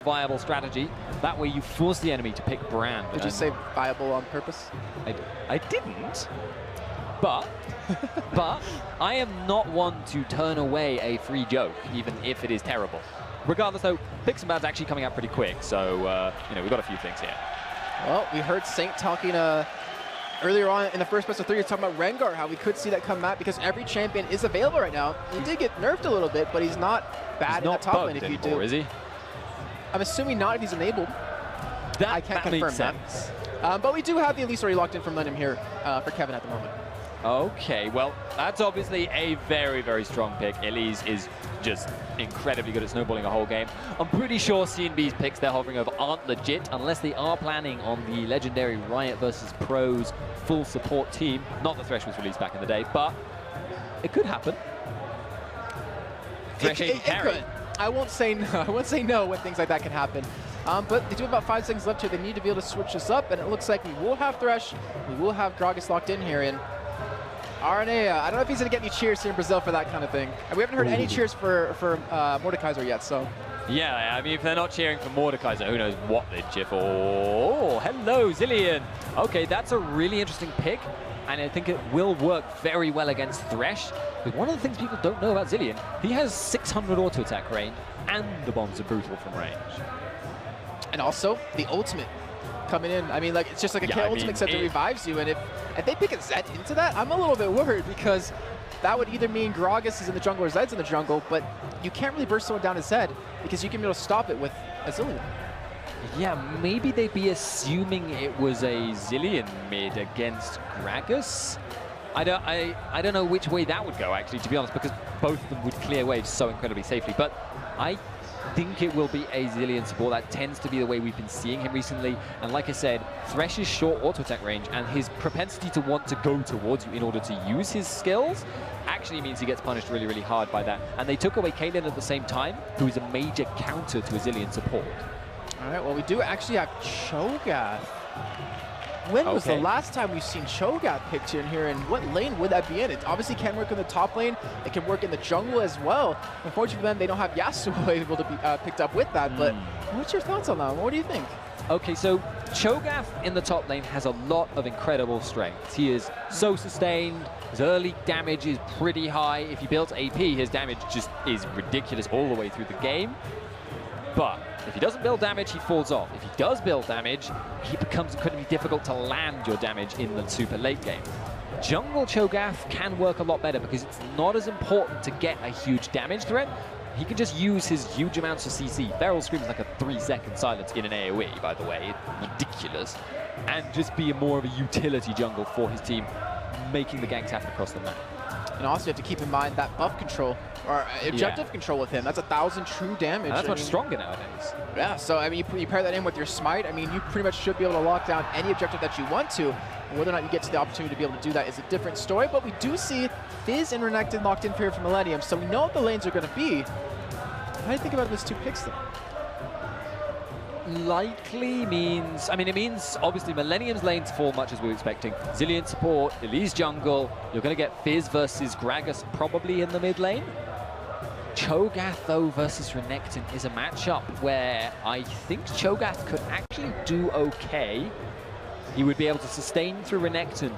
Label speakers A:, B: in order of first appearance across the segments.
A: viable strategy. That way you force the enemy to pick Brand.
B: Did you say viable on purpose?
A: I didn't, but I am not one to turn away a free joke, even if it is terrible. Regardless, though, Picks and Ban's actually coming out pretty quick, so you know, we've got a few things here.
B: Well, we heard Saint talking earlier on in the first best of 3, he was talking about Rengar, how we could see that come out because every champion is available right now. He did get nerfed a little bit, but he's not bad in the top lane if you do.
A: Is he?
B: I'm assuming not if he's enabled. I can't confirm that. But we do have the Elise already locked in from Millenium here for Kevin at the moment.
A: Okay, well, that's obviously a very, very strong pick. Elise is just incredibly good at snowballing a whole game. I'm pretty sure CNB's picks they're hovering over aren't legit unless they are planning on the legendary Riot versus Pros full support team. Not that Thresh was released back in the day, but it could happen. Thresh
B: it could. I won't say no. I won't say no when things like that can happen. But they do have about 5 seconds left here. They need to be able to switch this up, and it looks like we will have Thresh. We will have Gragas locked in here, and RNA, I don't know if he's going to get any cheers here in Brazil for that kind of thing. And we haven't heard any cheers for Mordekaiser yet, so.
A: Yeah, I mean, if they're not cheering for Mordekaiser, who knows what they'd cheer for. Oh, hello, Zilean. Okay, that's a really interesting pick, and I think it will work very well against Thresh. But one of the things people don't know about Zilean, he has 600 auto attack range, and the bombs are brutal from range.
B: And also, the ultimate coming in. I mean, like, it's just like a kill ultimate except it revives you, and if they pick a Zed into that, I'm a little bit worried because that would either mean Gragas is in the jungle or Zed's in the jungle, but you can't really burst someone down his head because you can be able to stop it with a Zilean.
A: Yeah, maybe they'd be assuming it was a Zilean mid against Gragas. I don't know which way that would go, actually, to be honest, because both of them would clear waves so incredibly safely. But I think it will be a Zilean support. That tends to be the way we've been seeing him recently. And like I said, Thresh's short auto attack range and his propensity to want to go towards you in order to use his skills actually means he gets punished really, really hard by that. And they took away Caitlyn at the same time, who is a major counter to a Zilean support. All
B: right, well, we do actually have Cho'Gath. When was the last time we've seen Cho'Gath picked in here, and what lane would that be in? It obviously can work in the top lane. It can work in the jungle as well. Unfortunately for them, they don't have Yasuo able to be picked up with that, but what's your thoughts on that? What do you think?
A: Okay, so Cho'Gath in the top lane has a lot of incredible strengths. He is so sustained. His early damage is pretty high. If he builds AP, his damage just is ridiculous all the way through the game. But if he doesn't build damage, he falls off. If he does build damage, he becomes incredibly difficult to land your damage in the super late game. Jungle Cho'Gath can work a lot better because it's not as important to get a huge damage threat. He can just use his huge amounts of CC. Feral Scream like a 3-second silence in an AoE, by the way. Ridiculous. And just be more of a utility jungle for his team, making the ganks happen across the map.
B: And also you have to keep in mind that buff control, or objective control with him. That's 1,000 true damage.
A: And that's much stronger nowadays.
B: Yeah, so I mean, you pair that in with your smite, I mean, you pretty much should be able to lock down any objective that you want to. And whether or not you get to the opportunity to be able to do that is a different story, but we do see Fizz and Renekton locked in here for Millenium, so we know what the lanes are going to be. How do you think about those 2 picks, though?
A: Likely means, I mean, it means obviously Millenium's lanes fall much as we were expecting. Zilean support, Elise jungle. You're going to get Fizz versus Gragas probably in the mid lane. Cho'Gath, though, versus Renekton is a matchup where I think Cho'Gath could actually do okay. He would be able to sustain through Renekton.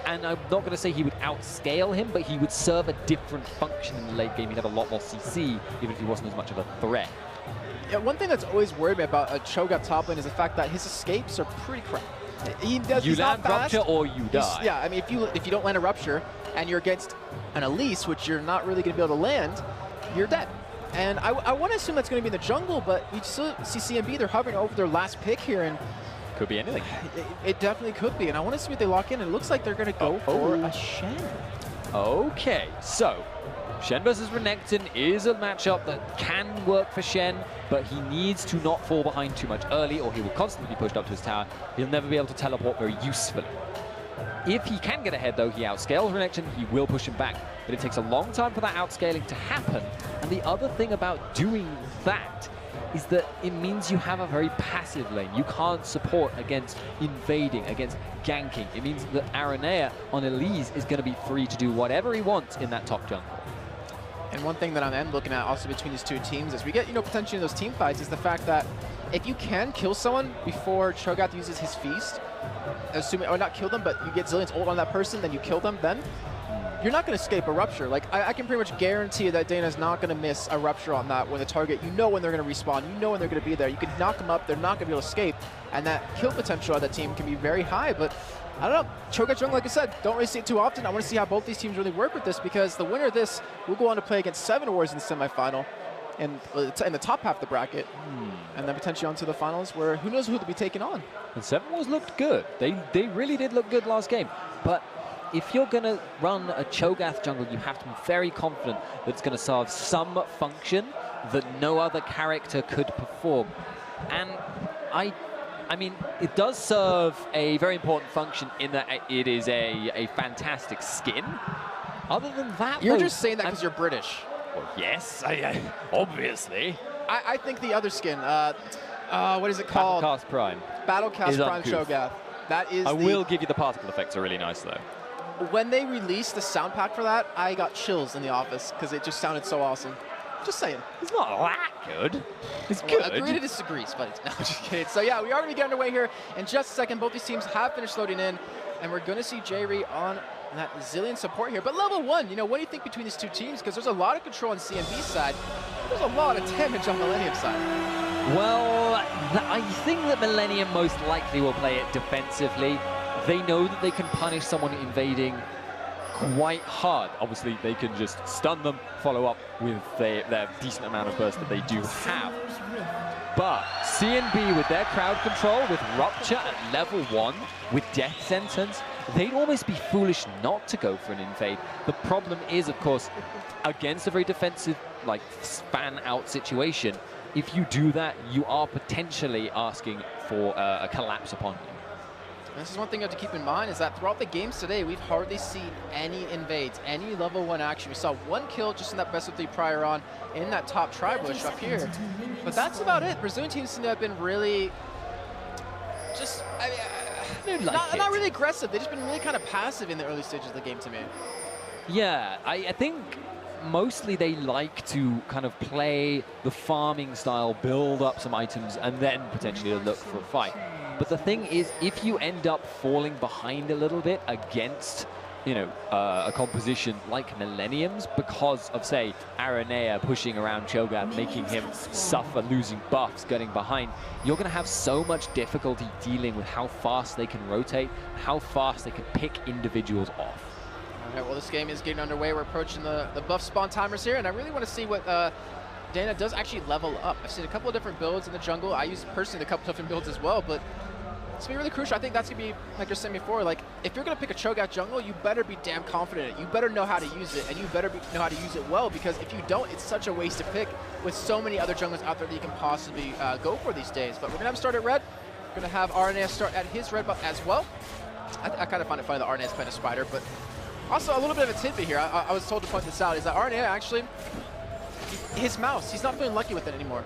A: And I'm not going to say he would outscale him, but he would serve a different function in the late game. He'd have a lot more CC, even if he wasn't as much of a threat.
B: Yeah, one thing that's always worried me about a Cho'Gath top lane is the fact that his escapes are pretty crap.
A: You land Rupture or you die.
B: Yeah, I mean, if you don't land a Rupture and you're against an Elise, which you're not really going to be able to land, you're dead. And I want to assume that's going to be in the jungle, but we still see CNB, they're hovering over their last pick here, and
A: could be anything.
B: It definitely could be, and I want to see what they lock in, and it looks like they're going to go for a Shen.
A: Okay, so Shen versus Renekton is a matchup that can work for Shen, but he needs to not fall behind too much early or he will constantly be pushed up to his tower. He'll never be able to teleport very usefully. If he can get ahead, though, he outscales Renekton, he will push him back. But it takes a long time for that outscaling to happen. And the other thing about doing that is that it means you have a very passive lane. You can't support against invading, against ganking. It means that Aranea on Elise is going to be free to do whatever he wants in that top jungle.
B: And one thing that I'm looking at also between these 2 teams as we get, potentially in those team fights is the fact that if you can kill someone before Cho'Gath uses his feast, assuming, or not kill them, but you get Zillion's ult on that person, then you kill them, then you're not going to escape a Rupture. Like, I can pretty much guarantee that Dana's not going to miss a Rupture on that when the target, you know when they're going to respawn, you know when they're going to be there. You can knock them up, they're not going to be able to escape, and that kill potential of that team can be very high, but I don't know. Cho'Gath jungle, like I said, don't really see it too often. I want to see how both these teams really work with this, because the winner of this will go on to play against 7 Warriors in the semifinal in the top half of the bracket, and then potentially onto the finals where who knows who they'll be taking on.
A: And 7 Wars looked good. They really did look good last game. But if you're going to run a Cho'Gath jungle, you have to be very confident that it's going to serve some function that no other character could perform. And I mean, it does serve a very important function in that it is a fantastic skin. Other than that,
B: You're just saying that because you're British.
A: Well, yes, obviously.
B: I think the other skin, what is it called?
A: Battlecast Prime.
B: Battlecast Prime Cho'Gath. That is.
A: I will give you the particle effects are really nice though.
B: When they released the sound pack for that, I got chills in the office because it just sounded so awesome. Just saying.
A: It's not that good. It's good.
B: Agree to disagree, but no, just kidding. So yeah, we are going to get underway here in just a second. Both these teams have finished loading in, and we're going to see J-Ree on that Zilean support here. But level 1, you know, what do you think between these two teams? Because there's a lot of control on CNB's side. There's a lot of damage on Millenium's side.
A: Well, I think that Millenium most likely will play it defensively. They know that they can punish someone invading quite hard. Obviously, they can just stun them, follow up with their decent amount of burst that they do have. But CNB, with their crowd control, with Rupture at level 1, with Death Sentence, they'd almost be foolish not to go for an invade. The problem is, of course, against a very defensive, like, span-out situation, if you do that, you are potentially asking for a collapse upon you.
B: This is one thing you have to keep in mind, is that throughout the games today, we've hardly seen any invades, any level 1 action. We saw 1 kill just in that best of 3 prior on in that top tri-bush up here. But that's about it. Brazilian teams seem to have been really just, I mean, not really aggressive. They've just been really kind of passive in the early stages of the game to me.
A: Yeah, I think mostly they like to kind of play the farming style, build up some items, and then potentially look for a fight. But the thing is, if you end up falling behind a little bit against, you know, a composition like Millenium's, because of, say, Aranea pushing around Cho'Gath, making him suffer, losing buffs, getting behind, you're going to have so much difficulty dealing with how fast they can rotate, how fast they can pick individuals off.
B: All right, well, this game is getting underway. We're approaching the buff spawn timers here, and I really want to see what Dana does actually level up. I've seen a couple of different builds in the jungle. I use personally a couple different builds as well, but it's gonna be really crucial. I think that's gonna be, like you're saying before, like if you're gonna pick a Cho'Gath jungle, you better be damn confident in it. You better know how to use it, and you better know how to use it well, because if you don't, it's such a waste to pick with so many other junglers out there that you can possibly go for these days. But we're gonna have him start at red. We're gonna have Aranea start at his red buff as well. I kind of find it funny that Arenea's playing a spider, but also a little bit of a tidbit here. I was told to point this out, is that Aranea actually, his mouse, he's not feeling lucky with it anymore.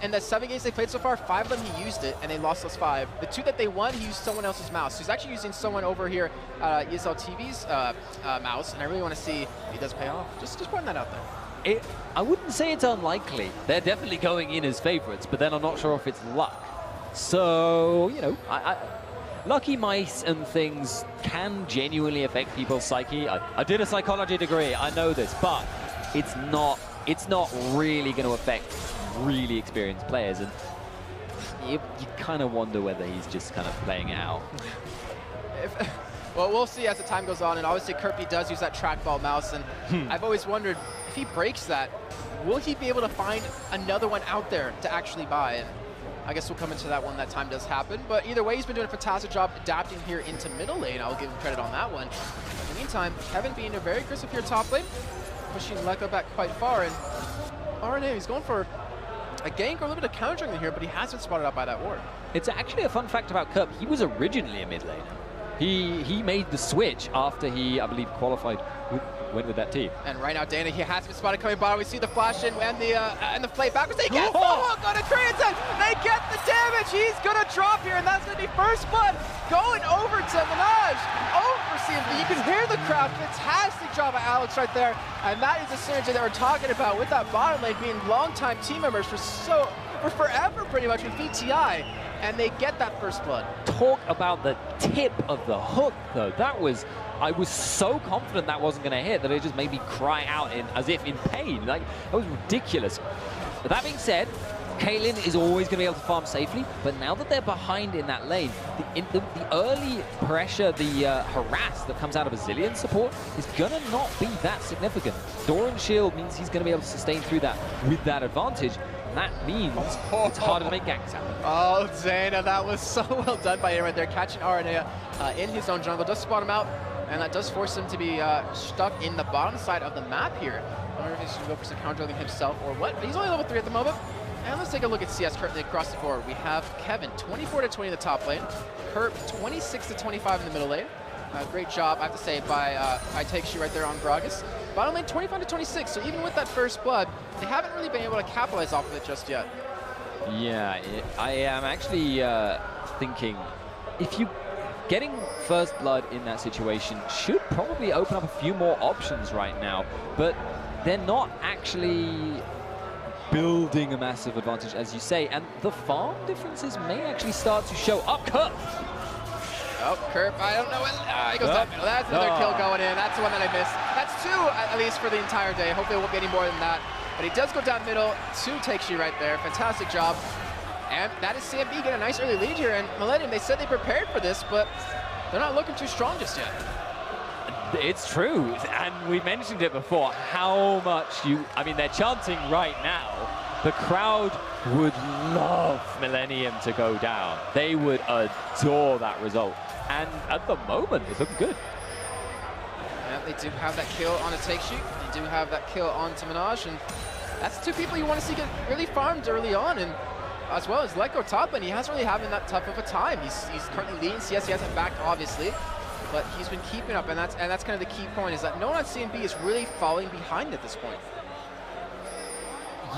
B: In the 7 games they played so far, 5 of them he used it, and they lost those 5. The 2 that they won, he used someone else's mouse. So he's actually using someone over here, ESL TV's mouse, and I really want to see if he does pay off. Just pointing that out there.
A: I wouldn't say it's unlikely. They're definitely going in as favorites, but then I'm not sure if it's luck. So, you know, lucky mice and things can genuinely affect people's psyche. I did a psychology degree, I know this, but it's not really going to affect really experienced players, and you kind of wonder whether he's just kind of playing it out.
B: Well, we'll see as the time goes on, and obviously Kirby does use that trackball mouse, and I've always wondered, if he breaks that, will he be able to find another one out there to actually buy? And I guess we'll come into that when that time does happen. But either way, he's been doing a fantastic job adapting here into middle lane. I'll give him credit on that one. In the meantime, Kevin being a very aggressive here top lane, pushing Lekka back quite far, and Aranea, he's going for a gank or a little bit of countering here, but he has been spotted out by that ward.
A: It's actually a fun fact about Kerp. He was originally a mid laner. He made the switch after he, I believe, qualified, went with that team.
B: And right now, Dana, he has been spotted coming bottom. We see the flash in and the flay backwards. They get gonna Korean-Sen. They get the damage. He's gonna drop here, and that's gonna be first blood going over to Minaj. Over CNB. You can hear the crowd. Fantastic job by Alex right there. And that is the synergy that we're talking about with that bottom lane being longtime team members for for forever pretty much with VTI, and they get that first blood.
A: Talk about the tip of the hook, though. I was so confident that wasn't going to hit that it just made me cry out as if in pain. Like, that was ridiculous. But that being said, Caitlyn is always going to be able to farm safely, but now that they're behind in that lane, the early pressure, the harass that comes out of a Zilean support is going to not be that significant. Doran's shield means he's going to be able to sustain through that with that advantage, and that means it's harder to make ganks happen.
B: Oh, Dana, that was so well done by him right there, catching RNA in his own jungle, does spot him out, and that does force him to be stuck in the bottom side of the map here. I wonder if he's going to go for some counter-drilling himself or what, but he's only level 3 at the moment. And let's take a look at CS currently across the board. We have Kevin, 24-20 in the top lane. Kurt, 26-25 in the middle lane. Great job, I have to say, by Takeshu right there on Gragas. Bottom lane, 25-26. So even with that first blood, they haven't really been able to capitalize off of it just yet.
A: Yeah, I am actually thinking if you getting first blood in that situation should probably open up a few more options right now, but they're not actually building a massive advantage, as you say, and the farm differences may actually start to show up. Kurt!
B: Oh, Kurt, I don't know. He goes down middle. That's another kill going in. That's the one that I missed. That's 2, at least, for the entire day. Hopefully it won't be any more than that. But he does go down middle. 2 takes you right there. Fantastic job. And that is CNB getting a nice early lead here. And Millenium, they said they prepared for this, but they're not looking too strong just yet.
A: It's true, and we mentioned it before, how much I mean, they're chanting right now. The crowd would love Millenium to go down. They would adore that result. And at the moment, it's looking good.
B: Yeah, they do have that kill on a take shoot. They do have that kill on Minaj, and that's 2 people you want to see get really farmed early on. And as well as Leko top, and he hasn't really having that tough of a time. He's currently leading CS. He hasn't backed, obviously, but he's been keeping up, and that's kind of the key point, is that no one on CNB is really falling behind at this point.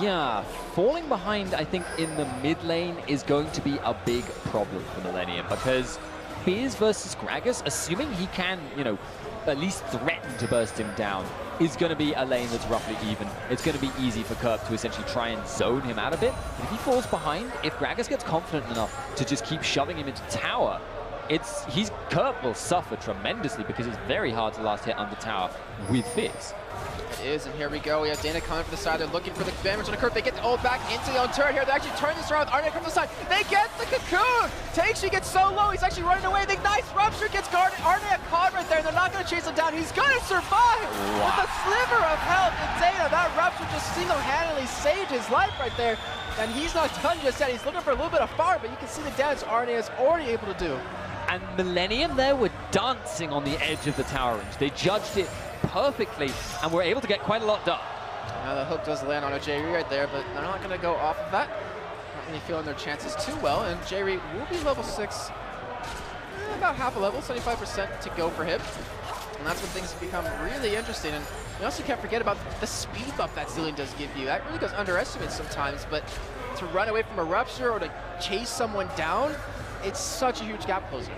A: Yeah, falling behind, I think, in the mid lane is going to be a big problem for Millenium, because Fizz versus Gragas, assuming he can, at least threaten to burst him down, is going to be a lane that's roughly even. It's going to be easy for Kerp to essentially try and zone him out a bit. But if he falls behind, if Gragas gets confident enough to just keep shoving him into tower, Kerp will suffer tremendously, because it's very hard to last hit under tower with Fizz.
B: It is, and here we go. We have Dana coming from the side. They're looking for the damage on the curve. They get the ult back into the own turret here. They actually turn this around with Arne from the side. They get the cocoon! Takeshu gets so low, he's actually running away. The nice rupture gets guarded. Arne caught right there, and they're not going to chase him down. He's going to survive with a sliver of health. And Dana, that rupture just single-handedly saved his life right there. And he's not done just yet. He's looking for a little bit of fire, but you can see the damage Arne is already able to do.
A: And Millenium there were dancing on the edge of the tower range. They judged it perfectly and were able to get quite a lot done.
B: Now the hook does land on a J-Re right there, but they're not going to go off of that. Not really feeling their chances too well, and J-Re will be level 6. About half a level, 75% to go for him. And that's when things become really interesting. And you also can't forget about the speed buff that Zilean does give you. That really goes underestimated sometimes, but to run away from a rupture or to chase someone down, it's such a huge gap closer.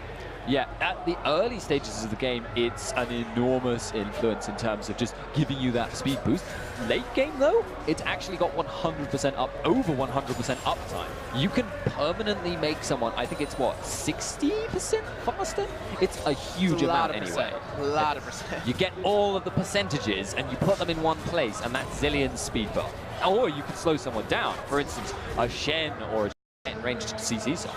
A: Yeah, at the early stages of the game, it's an enormous influence in terms of just giving you that speed boost. Late game, though, it's actually got 100% up, over 100% uptime. You can permanently make someone, I think it's what, 60% faster? It's a huge amount anyway.
B: A lot of percent.
A: You get all of the percentages and you put them in one place, and that's Zilean's speed buff. Or you can slow someone down. For instance, a Shen or a Shen ranged CC song.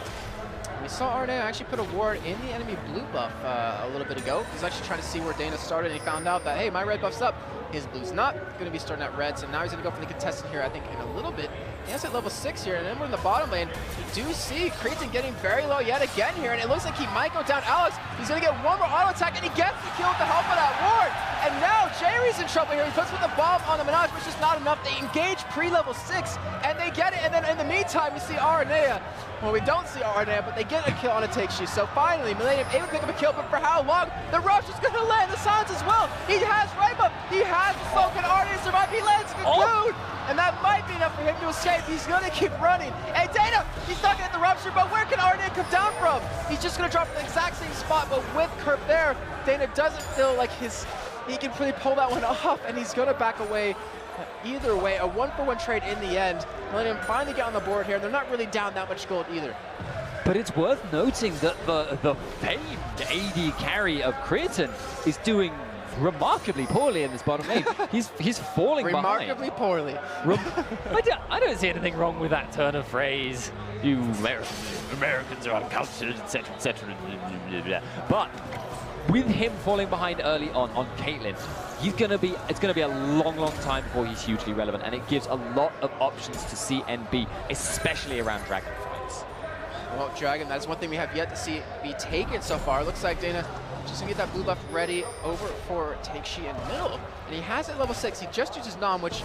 B: We saw Arne actually put a ward in the enemy blue buff a little bit ago. He's actually trying to see where Dana started, and he found out that, hey, my red buff's up. His blue's not going to be starting at red, so now he's going to go for the contestant here, I think, in a little bit. He has at level 6 here, and then we're in the bottom lane. You do see Cretan getting very low yet again here, and it looks like he might go down Alex. He's going to get one more auto attack, and he gets the kill with the help of that ward. And now Jerry's in trouble here. He puts with the bomb on the Minaj, which is not enough. They engage pre-level 6, and they get it. And then in the meantime, we see Aranea. Well, we don't see Aranea, but they get a kill on a take shoot. So finally, Millenium able to pick up a kill, but for how long? The rush is going to land. The silence as well. He has Raiba. He has the smoke, and Aranea survives. He lands the cocoon. And that might be enough for him to escape. He's going to keep running. Hey, Dana, he's not going to get the rupture, but where can Aranea come down from? He's just going to drop the exact same spot, but with Kerp there, Dana doesn't feel like he can really pull that one off, and he's going to back away. Either way, a 1-for-1 trade in the end. Millenium finally get on the board here. They're not really down that much gold either.
A: But it's worth noting that the famed AD carry of Creaton is doing remarkably poorly in this bottom lane. He's falling
B: remarkably
A: behind.
B: poorly.
A: I don't see anything wrong with that turn of phrase. You Americans are uncultured, etc., etc. But with him falling behind early on Caitlyn, it's gonna be a long time before he's hugely relevant, and it gives a lot of options to CNB, especially around Dragon fights.
B: Well, Dragon, that's one thing we have yet to see be taken so far. Looks like Dana just gonna get that blue buff ready over for Takeshii in middle. And he has it at level 6. He just uses Nom, which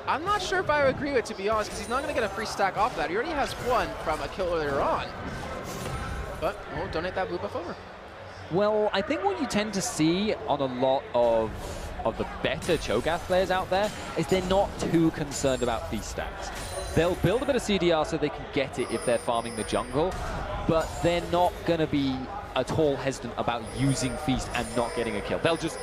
B: I'm not sure if I would agree with, to be honest, because he's not gonna get a free stack off of that. He already has one from a kill earlier on. But we'll donate that blue buff over.
A: Well, I think what you tend to see on a lot of the better Cho'Gath players out there is they're not too concerned about feast stacks. They'll build a bit of CDR so they can get it if they're farming the jungle, but they're not going to be at all hesitant about using Feast and not getting a kill. They'll just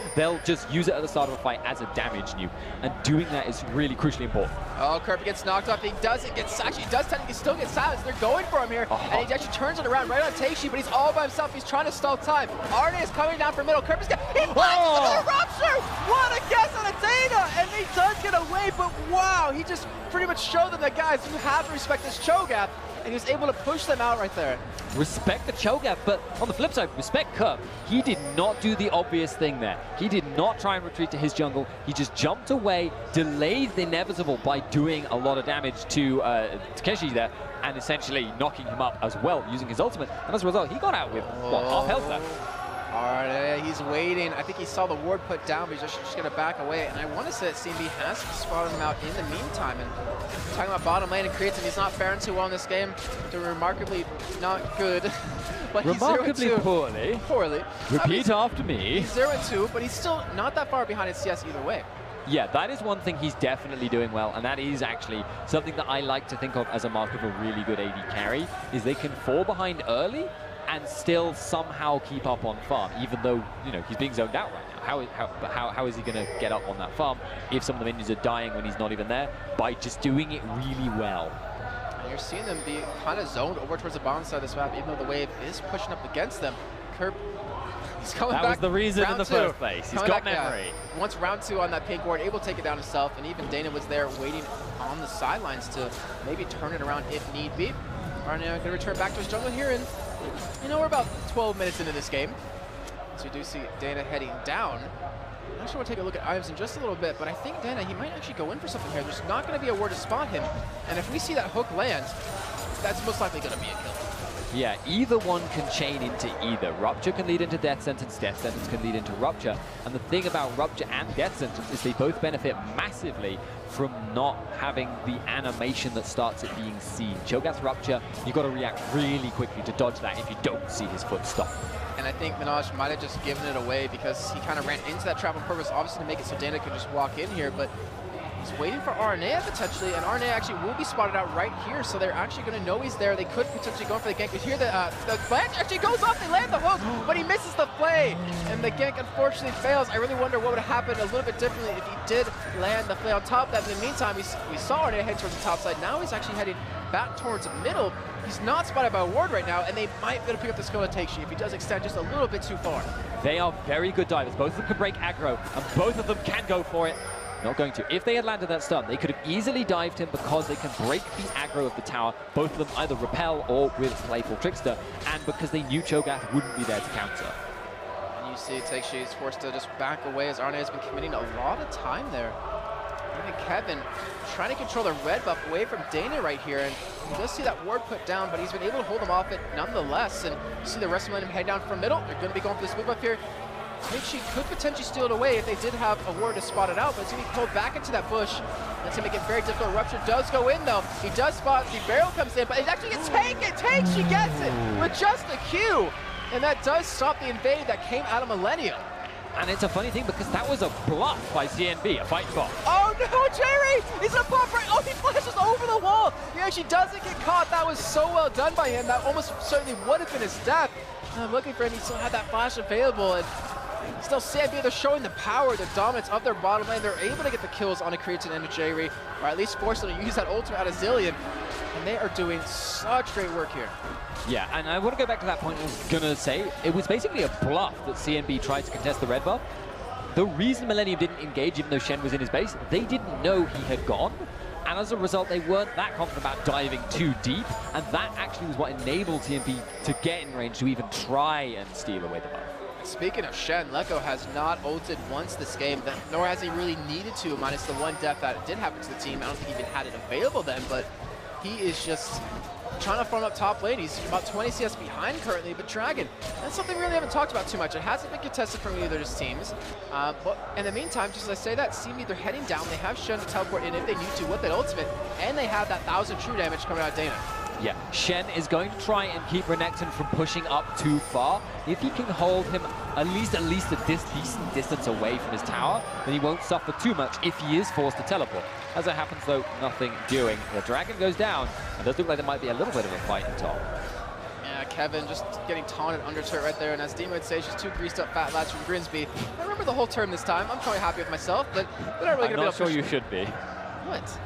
A: use it at the start of a fight as a damage nuke, and doing that is really crucially important.
B: Oh, Kirby gets knocked off. He doesn't get, actually he does technically still get silenced. They're going for him here, and he actually turns it around right on Takeshii, but he's all by himself. He's trying to stall time. Arne is coming down from middle. Kirby's got, he finds the rupture! What a guess on a Dana! And he does get away, but wow, he just pretty much showed them that, guys, you have to respect this Cho'Gath, and he was able to push them out right there.
A: Respect the Cho'Gath, but on the flip side, respect Kerp. He did not do the obvious thing there. He did not try and retreat to his jungle. He just jumped away, delayed the inevitable by doing a lot of damage to Takeshii there, and essentially knocking him up as well using his ultimate. And as a result, he got out with, what, half health left.
B: Alright, he's waiting. I think he saw the ward put down, but he's just going to back away. And I want to say that CNB has spotted him out in the meantime. And talking about bottom lane and creates him, he's not faring too well in this game. Doing remarkably not good. But
A: remarkably
B: he's
A: 0-2.
B: Poorly.
A: Repeat after me.
B: He's 0-2, but he's still not that far behind in CS either way.
A: Yeah, that is one thing he's definitely doing well, and that is actually something that I like to think of as a mark of a really good AD carry, is they can fall behind early and still somehow keep up on farm, even though, you know, he's being zoned out right now. How is he going to get up on that farm if some of the minions are dying when he's not even there? By just doing it really well.
B: And you're seeing them be kind of zoned over towards the bottom side of this map, even though the wave is pushing up against them. Kerp, he's coming back.
A: That was the reason in the first place. He's got memory.
B: Once round 2 on that pink ward, able to take it down himself, and even Dana was there waiting on the sidelines to maybe turn it around if need be. Arne going to return back to his jungle here, and you know, we're about 12 minutes into this game. So you do see Dana heading down. I'm not sure we'll take a look at items in just a little bit, but I think Dana, he might actually go in for something here. There's not going to be a ward to spot him. And if we see that hook land, that's most likely going to be a kill.
A: Yeah, either one can chain into either. Rupture can lead into Death Sentence can lead into Rupture. And the thing about Rupture and Death Sentence is they both benefit massively from not having the animation that starts it being seen. Cho'Gath Rupture, you've got to react really quickly to dodge that if you don't see his foot stop.
B: And I think Minaj might have just given it away because he kind of ran into that trap on purpose, obviously to make it so Dana could just walk in here, but he's waiting for RNA potentially, and RNA actually will be spotted out right here, so they're actually going to know he's there. They could potentially go for the gank. You hear the gank actually goes off, they land the hook, but he misses the play, and the gank unfortunately fails. I really wonder what would have happened a little bit differently if he did land the play on top of that. In the meantime, we saw RNA head towards the top side. Now he's actually heading back towards the middle. He's not spotted by a ward right now, and they might be able to pick up the skill to Takeshii if he does extend just a little bit too far.
A: They are very good divers. Both of them can break aggro, and both of them can go for it. Not going to. If they had landed that stun, they could have easily dived him because they can break the aggro of the tower. Both of them either repel or with Playful Trickster, and because they knew Cho'Gath wouldn't be there to counter.
B: And you see Takeshii is forced to just back away as Arne has been committing a lot of time there. Even Kevin trying to control the red buff away from Dana right here, and you does see that ward put down, but he's been able to hold him off it nonetheless. And you see the rest of them head down from middle. They're going to be going for this move up here. Takeshii could potentially steal it away if they did have a ward to spot it out, but it's going to be pulled back into that bush. That's going to make it very difficult. Rupture does go in, though. He does spot, the barrel comes in, but it actually gets taken. Takeshii gets it with just a Q. And that does stop the invade that came out of Millenium.
A: And it's a funny thing because that was a bluff by CNB, a fight bot.
B: Oh no, Jerry! He's gonna pop right. Oh, he flashes over the wall. He actually doesn't get caught. That was so well done by him. That almost certainly would have been his death. I'm looking for him. He still had that flash available. And Still, CNB, they're showing the power, the dominance of their bottom lane. They're able to get the kills on a Creatine and a J-Re, or at least force them to use that ultimate out of Zillion. And they are doing such great work here.
A: Yeah, and I want to go back to that point I was going to say. It was basically a bluff that CNB tried to contest the red buff. The reason Millenium didn't engage, even though Shen was in his base, they didn't know he had gone. And as a result, they weren't that confident about diving too deep. And that actually was what enabled CNB to get in range to even try and steal away the buff.
B: Speaking of Shen, Lecco has not ulted once this game, nor has he really needed to, minus the one death that did happen to the team. I don't think he even had it available then, but he is just trying to farm up top lane. He's about 20 CS behind currently, but Dragon, that's something we really haven't talked about too much. It hasn't been contested from either of his teams. But in the meantime, just as I say that, CNB, they're heading down. They have Shen to teleport in if they need to with that ultimate, and they have that 1,000 true damage coming out of Dana.
A: Yeah, Shen is going to try and keep Renekton from pushing up too far. If he can hold him at least a decent distance away from his tower, then he won't suffer too much if he is forced to teleport. As it happens though, nothing doing. The Dragon goes down, and it does look like there might be a little bit of a fight in top.
B: Yeah, Kevin just getting taunted under turret right there, and as Dean would say, she's two greased up fat lads from Grimsby. I remember the whole term this time. I'm probably happy with myself, but they're not really going to be able to
A: I'm not sure you should be.
B: What?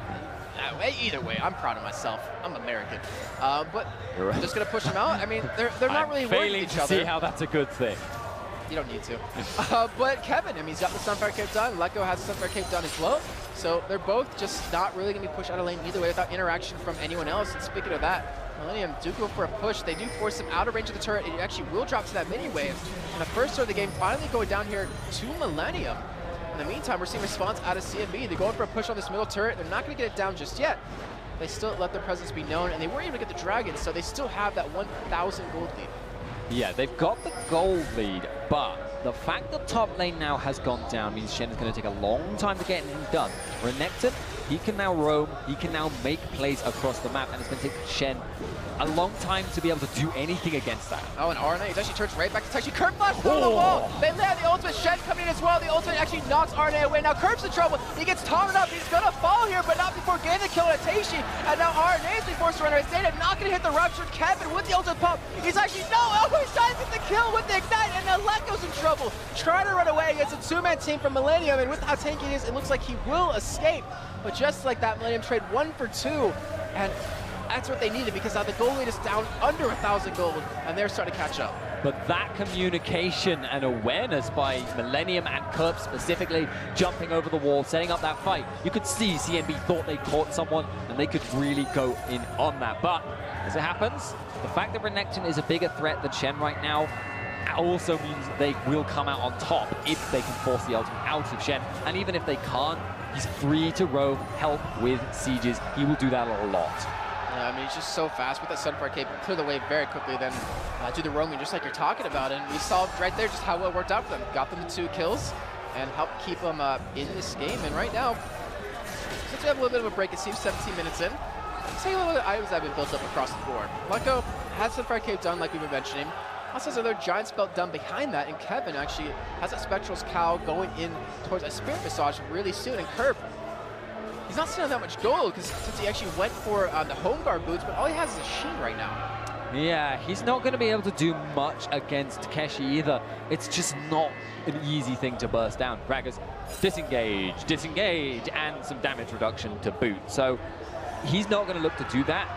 B: Either way, I'm proud of myself. I'm American. But I'm just going to push them out. I mean, they're not really working with each other.
A: See how that's a good thing.
B: You don't need to. But Kevin, I mean, he's got the Sunfire Cape done. Lecco has the Sunfire Cape done as well. So they're both just not really going to be pushed out of lane either way without interaction from anyone else. And speaking of that, Millenium do go for a push. They do force him out of range of the turret. It actually will drop to that mini wave. And the first turret of the game finally going down here to Millenium. In the meantime, we're seeing response out of CNB. They're going for a push on this middle turret. They're not going to get it down just yet. They still let their presence be known, and they weren't able to get the Dragon, so they still have that 1,000 gold lead.
A: Yeah, they've got the gold lead, but the fact that top lane now has gone down means Shen is going to take a long time to get anything done. Renekton, he can now roam, he can now make plays across the map, and it's going to take Shen a long time to be able to do anything against that.
B: Oh, and RNA, he actually turns right back to Taixi. Curb flash through the wall. They land the ultimate. Shen coming in as well. The ultimate actually knocks RNA away. Now Curb's in trouble. He gets taunted up. He's going to fall here, but not before getting the kill on Taixi. And now RNA is being forced to run away. Data not going to hit the rupture. Kevin with the ultimate pump. He's actually, no, he's trying to get the kill with the ignite, and now Lecco's in trouble. Trying to run away against a two-man team from Millenium, and with how tanky he is, it looks like he will escape. But just like that, Millenium trade 1 for 2, and that's what they needed, because now the gold lead is down under 1,000 gold, and they're starting to catch up.
A: But that communication and awareness by Millenium and Curb specifically, jumping over the wall, setting up that fight, you could see CNB thought they caught someone, and they could really go in on that. But as it happens, the fact that Renekton is a bigger threat than Shen right now also means they will come out on top if they can force the ultimate out of Shen. And even if they can't, he's free to roam, help with sieges. He will do that a lot.
B: Yeah, I mean, he's just so fast with that Sunfire Cape, clear the way very quickly, then do the roaming just like you're talking about. And we saw right there just how well it worked out for them. Got them to 2 kills and helped keep them in this game. And right now, since we have a little bit of a break, it seems 17 minutes in. Let's take a look at items that have been built up across the board. Lecco has Sunfire Cape done, like we've been mentioning. Also has another giant spell done behind that, and Kevin actually has that Spectral's Cow going in towards a Spirit Massage really soon. And Curb, he's not seeing that much gold, because since he actually went for the Home Guard boots, but all he has is a Sheen right now.
A: Yeah, he's not going to be able to do much against Keshi either. It's just not an easy thing to burst down. Gragas, disengage, and some damage reduction to boot. So he's not going to look to do that.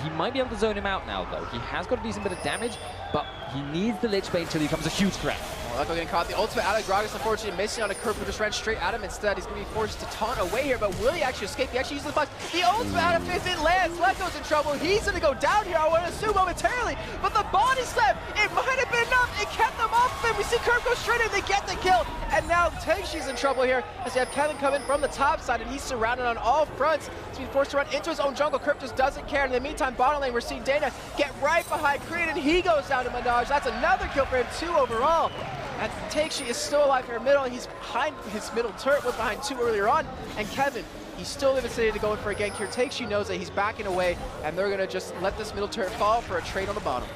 A: He might be able to zone him out now, though. He has got a decent bit of damage, but he needs the Lich Bane until he becomes a huge threat.
B: Lecco getting caught. The ultimate out of Gragas, unfortunately, missing on a Curb who just ran straight at him instead. He's going to be forced to taunt away here, but will he actually escape? He actually uses the flash. The ultimate out of Fizz, it lands. Lecco's in trouble. He's going to go down here, I want to assume, momentarily. But the body slam, it might have been enough. It kept them off him. We see Curb go straight in. They get the kill. And now Taixi's in trouble here as you have Kevin come in from the top side, and he's surrounded on all fronts. He's being forced to run into his own jungle. Curb just doesn't care. In the meantime, bottom lane, we're seeing Dana get right behind Creed, and he goes down to Menage. That's another kill for him, 2 overall. And Taixi is still alive here in middle. He's behind his middle turret, was behind 2 earlier on. And Kevin, he's still in the vicinity to go in for a gank here. Taixi knows that he's backing away, and they're going to just let this middle turret fall for a trade on the bottom.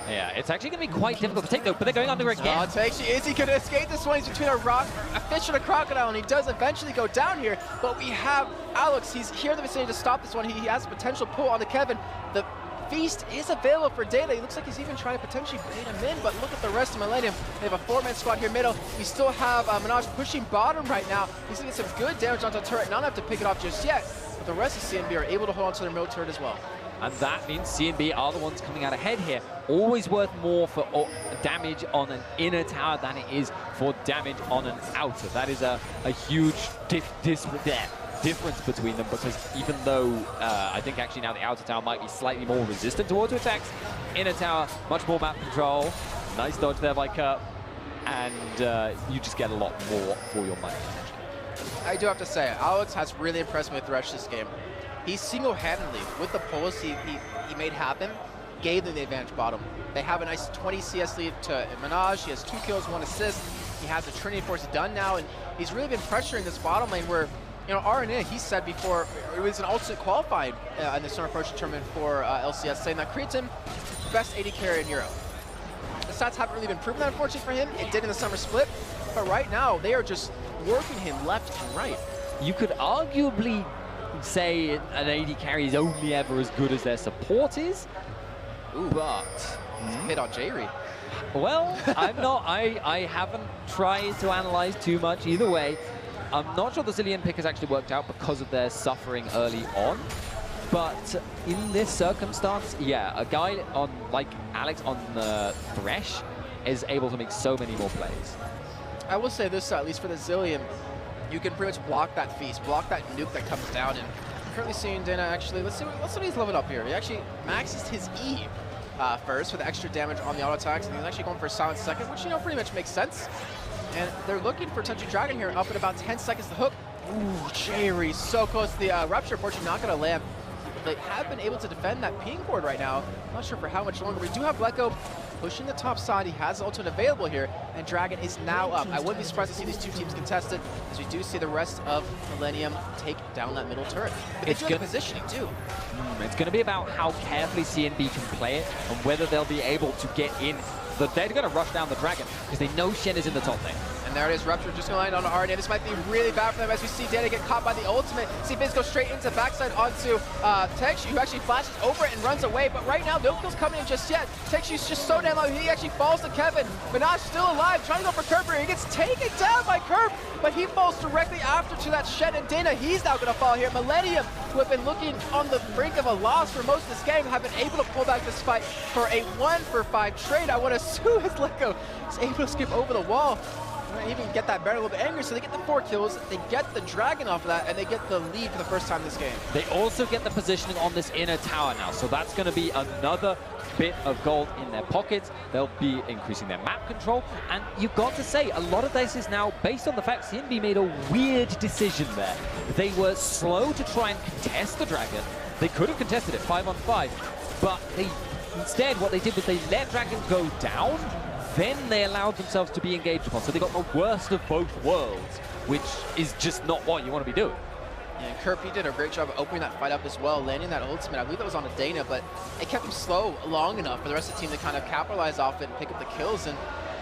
A: Yeah, it's actually going to be quite difficult to take, though, but they're going under again.
B: Oh, Taixi, is he going to escape this one? He's between a fish and a crocodile, and he does eventually go down here. But we have Alex. He's here in the vicinity to stop this one. He has a potential pull on the Kevin. The Feast is available for Data. He looks like he's even trying to potentially bait him in, but look at the rest of Millenium. They have a 4-man squad here middle. We still have Minaj pushing bottom right now. He's going to get some good damage onto the turret. Not enough to pick it off just yet, but the rest of CNB are able to hold on to their middle turret as well.
A: And that means CNB are the ones coming out ahead here. Always worth more for damage on an inner tower than it is for damage on an outer. That is a huge difference between them, because even though I think actually now the outer tower might be slightly more resistant towards attacks, inner tower, much more map control. Nice dodge there by Kerp, and you just get a lot more for your money.
B: I do have to say, Alex has really impressed me with Thresh this game. He single-handedly, with the pulls he made happen, gave them the advantage bottom. They have a nice 20 CS lead to Minaj. He has 2 kills, 1 assist. He has the Trinity Force done now, and he's really been pressuring this bottom lane where, you know, RNA, he said before, it was an ultimate qualified in the Summer Approach tournament for LCS, saying that creates him best AD carry in Europe. The stats haven't really been proven that, unfortunately for him. It did in the Summer Split, but right now, they are just working him left and right.
A: You could arguably say an AD carry is only ever as good as their support is.
B: Ooh, but hit on J-Re.
A: Well, I haven't tried to analyze too much either way. I'm not sure the Zilean pick has actually worked out because of their suffering early on. But in this circumstance, yeah, a guy on like Alex on the Thresh is able to make so many more plays.
B: I will say this, at least for the Zilean, you can pretty much block that Feast, block that nuke that comes down. And I'm currently seeing Dana actually, let's see what he's leveled up here. He actually maxes his E first for the extra damage on the auto attacks, and he's actually going for a silent second, which, you know, pretty much makes sense. And they're looking for Touchy Dragon here, up at about 10 seconds to hook. Ooh, J-Re, so close to the Rupture, unfortunately not going to land. They have been able to defend that ping board right now. Not sure for how much longer. We do have Bleko pushing the top side. He has ultimate available here, and Dragon is now up. I wouldn't be surprised to see these two teams contested, as we do see the rest of Millenium take down that middle turret. But they do have the positioning too.
A: It's going to be about how carefully CNB can play it, and whether they'll be able to get in. They're going to rush down the Dragon, because they know Shen is in the top lane.
B: And there it is, Rupture just going to land on RNA. This might be really bad for them as we see Dana get caught by the ultimate. See Biz go straight into backside onto Texu, who actually flashes over it and runs away. But right now, no kills coming in just yet. Texu's just so damn low. He actually falls to Kevin. Minaj still alive, trying to go for Kerp here. He gets taken down by Kerp, but he falls directly after to that Shen. And Dana, he's now going to fall here. Millenium, who have been looking on the brink of a loss for most of this game, have been able to pull back this fight for a 1-for-5 trade. I want to assume as Leko is able to skip over the wall. Even get that Baron a little bit angry, so they get the 4 kills, they get the Dragon off of that, and they get the lead for the first time this game.
A: They also get the positioning on this inner tower now, so that's going to be another bit of gold in their pockets. They'll be increasing their map control, and you've got to say, a lot of this is now based on the fact CNB made a weird decision there. They were slow to try and contest the Dragon. They could have contested it 5-on-5, but instead what they did was they let Dragon go down, then they allowed themselves to be engaged upon. So they got the worst of both worlds, which is just not what you want to be doing.
B: Yeah, and Kerp, he did a great job of opening that fight up as well, landing that ultimate. I believe that was on a Dana, but it kept him slow long enough for the rest of the team to kind of capitalize off it and pick up the kills. And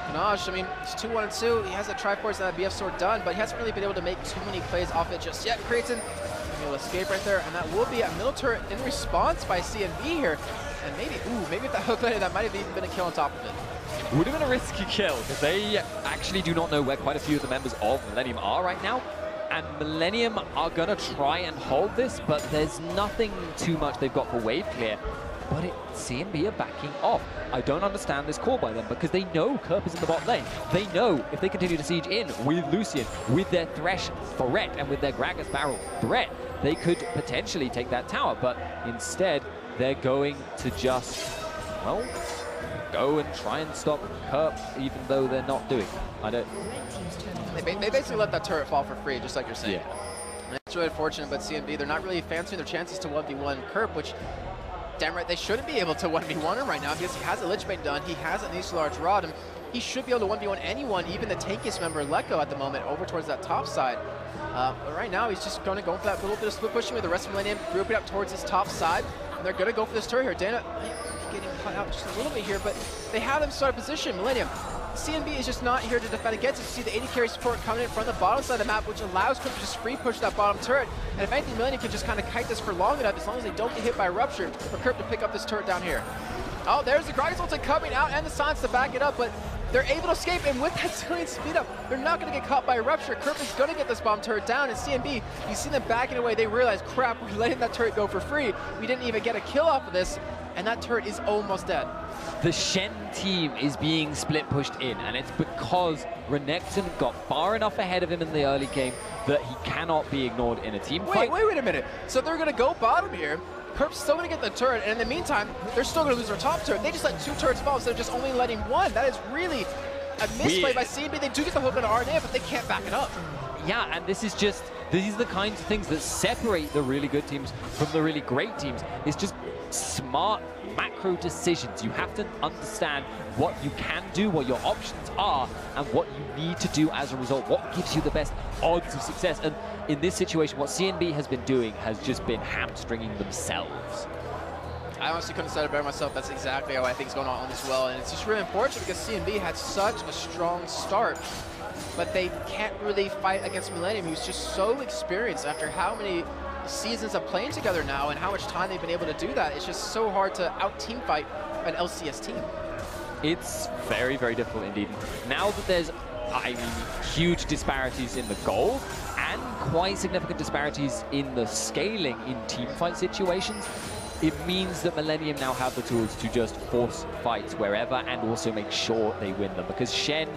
B: Minaj, I mean, it's 2-1-2. He has a Triforce and that BF sword done, but he hasn't really been able to make too many plays off it just yet. Creighton, he'll escape right there, and that will be a middle turret in response by CNB here. And maybe if that hook landed, that might have even been a kill on top of it.
A: Would have been a risky kill, because they actually do not know where quite a few of the members of Millenium are right now. And Millenium are going to try and hold this, but there's nothing too much they've got for wave clear. But CNB are backing off. I don't understand this call by them, because they know Kerp is in the bot lane. They know if they continue to siege in with Lucian, with their Thresh threat, and with their Gragas barrel threat, they could potentially take that tower. But instead, they're going to just, well, go and try and stop Kerp, even though they're not doing it. I don't.
B: They basically let that turret fall for free, just like you're saying.
A: Yeah.
B: And it's really unfortunate, but CNB, they're not really fancying their chances to 1v1 Kerp, which, damn right, they shouldn't be able to 1v1 him right now, because he has a Lich Bane done, he has an Ace Large Rod, and he should be able to 1v1 anyone, even the tankiest member, Leko, at the moment, over towards that top side. But right now, he's just going to go for that little bit of split pushing with the rest of Millenium, grouping up towards his top side, and they're going to go for this turret here. Dana getting cut out just a little bit here, but they have them start a position. Millenium CNB is just not here to defend against it. You see the 80 carry support coming in from the bottom side of the map, which allows Crypt to just free push that bottom turret. And if anything, Millenium can just kind of kite this for long enough, as long as they don't get hit by Rupture, for Crypt to pick up this turret down here. Oh, there's the Gragas ulti coming out and the Silence to back it up, but they're able to escape, and with that Zillion speed up, they're not going to get caught by Rupture. Crypt is going to get this bomb turret down, and CNB, you see them backing away. They realize, crap, we're letting that turret go for free. We didn't even get a kill off of this, and that turret is almost dead.
A: The Shen team is being split pushed in, and it's because Renekton got far enough ahead of him in the early game that he cannot be ignored in a team fight.
B: Wait a minute. So they're going to go bottom here. Crypt's still going to get the turret, and in the meantime, they're still going to lose their top turret. They just let 2 turrets fall instead of just only letting 1. That is really a misplay by CNB. They do get the hook on RNA, but they can't back it up.
A: Yeah, and these are the kinds of things that separate the really good teams from the really great teams. It's just smart macro decisions. You have to understand what you can do, what your options are, and what you need to do as a result. What gives you the best odds of success? And in this situation, what CNB has been doing has just been hamstringing themselves.
B: I honestly couldn't have said it better myself. That's exactly how I think is going on as well. And it's just really unfortunate because CNB had such a strong start, but they can't really fight against Millenium, who's just so experienced after how many seasons of playing together now and how much time they've been able to do that. It's just so hard to out-team fight an LCS team.
A: It's very, very difficult indeed. Now that there's, I mean, huge disparities in the gold and quite significant disparities in the scaling in team fight situations, it means that Millenium now have the tools to just force fights wherever and also make sure they win them. Because Shen,